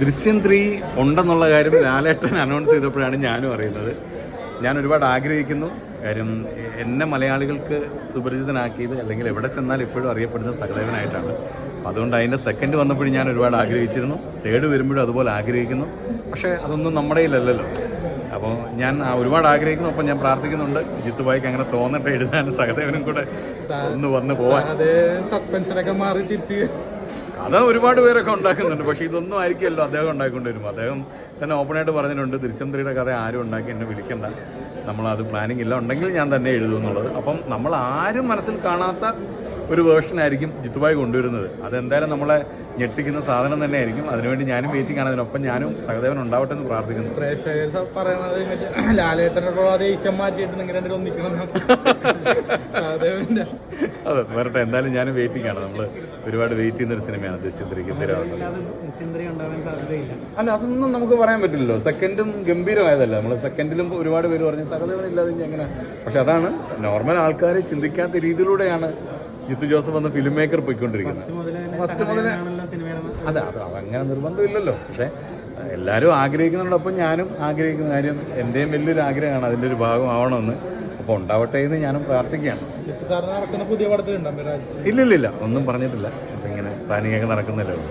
ദൃശ്യം 3 ഉണ്ടെന്നുള്ള കാര്യം ലാലേട്ടൻ അനൗൺസ് ചെയ്തപ്പോഴാണ് ഞാനും അറിയുന്നത്. ഞാൻ ഒരുപാട് ആഗ്രഹിക്കുന്നു. കാര്യം എന്നെ മലയാളികൾക്ക് സുപരിചിതനാക്കിയത് അല്ലെങ്കിൽ എവിടെ ചെന്നാൽ ഇപ്പോഴും അറിയപ്പെടുന്ന സഹദേവനായിട്ടാണ്. അതുകൊണ്ട് അതിൻ്റെ സെക്കൻഡ് വന്നപ്പോഴും ഞാൻ ഒരുപാട് ആഗ്രഹിച്ചിരുന്നു. തേർഡ് വരുമ്പോഴും അതുപോലെ ആഗ്രഹിക്കുന്നു. പക്ഷേ അതൊന്നും നമ്മുടെ കയ്യിലല്ലല്ലോ. അപ്പോൾ ഞാൻ ഒരുപാട് ആഗ്രഹിക്കുന്നു. അപ്പം ഞാൻ പ്രാർത്ഥിക്കുന്നുണ്ട് ജിത്തുബായിക്ക് അങ്ങനെ തോന്നട്ടെ, എഴുതാൻ സഹദേവനും കൂടെ ഒന്ന് വന്ന് പോവാൻ. സസ്പെൻഷനൊക്കെ മാറി തിരിച്ച് അത് ഒരുപാട് പേരൊക്കെ ഉണ്ടാക്കുന്നുണ്ട്. പക്ഷേ ഇതൊന്നും ആയിരിക്കുമല്ലോ അദ്ദേഹം ഉണ്ടാക്കിക്കൊണ്ടിരുമ്പോൾ. അദ്ദേഹം തന്നെ ഓപ്പണായിട്ട് പറഞ്ഞിട്ടുണ്ട്, ദൃശ്യം 3യുടെ കഥ ആരും ഉണ്ടാക്കി എന്നെ വിളിക്കണ്ട, നമ്മളത് പ്ലാനിങ് ഇല്ല, ഉണ്ടെങ്കിൽ ഞാൻ തന്നെ എഴുതും എന്നുള്ളത്. അപ്പം നമ്മൾ ആരും മനസ്സിൽ കാണാത്ത ഒരു വേർഷനായിരിക്കും ജിത്തുബായി കൊണ്ടുവരുന്നത്. അതെന്തായാലും നമ്മളെ ഞെട്ടിക്കുന്ന സാധനം തന്നെ ആയിരിക്കും. അതിനുവേണ്ടി ഞാനും വെയിറ്റിംഗ് ആണ്. അതിനൊപ്പം ഞാനും സഹദേവൻ ഉണ്ടാവട്ടെ എന്ന് പ്രാർത്ഥിക്കുന്നു. പ്രേക്ഷകർ പറയുന്നത് ലാലേട്ടനോട് ദേഷ്യം മാറ്റിയിട്ട് നിങ്ങൾ രണ്ടും ഒന്നിക്കണം. അതെ, വരട്ടെ. എന്തായാലും ഞാനും വെയിറ്റിംഗ് ആണ്. നമ്മൾ ഒരുപാട് വെയിറ്റ് ചെയ്യുന്നൊരു സിനിമയാണ് ദൃശ്യം 3. അല്ല, അതൊന്നും നമുക്ക് പറയാൻ പറ്റില്ലല്ലോ. സെക്കൻഡും ഗംഭീരമായതല്ല. നമ്മൾ സെക്കൻഡിലും ഒരുപാട് പേര് പറഞ്ഞു സഹദേവൻ ഇല്ലാതെ എങ്ങനെ. പക്ഷെ അതാണ് നോർമൽ ആൾക്കാർ ചിന്തിക്കാത്ത രീതിയിലൂടെയാണ് ജിത്തു ജോസഫ് എന്ന ഫിലിം മേക്കർ പോയിക്കൊണ്ടിരിക്കുന്നത്. ഫസ്റ്റ് മുതലേ അതെ, അതങ്ങനെ നിർബന്ധമില്ലല്ലോ. പക്ഷെ എല്ലാവരും ആഗ്രഹിക്കുന്നതോടൊപ്പം ഞാനും ആഗ്രഹിക്കുന്ന കാര്യം എൻ്റെയും വലിയൊരു ആഗ്രഹമാണ് അതിൻ്റെ ഒരു ഭാഗമാവണമെന്ന്. അപ്പോൾ ഉണ്ടാവട്ടെ എന്ന് ഞാനും പ്രാർത്ഥിക്കുകയാണ്. പുതിയ പടത്തിലുണ്ടോ? ഇല്ലില്ല, ഒന്നും പറഞ്ഞിട്ടില്ല. അപ്പം ഇങ്ങനെ പ്ലാനിങ്ങൊക്കെ നടക്കുന്നില്ലല്ലോ.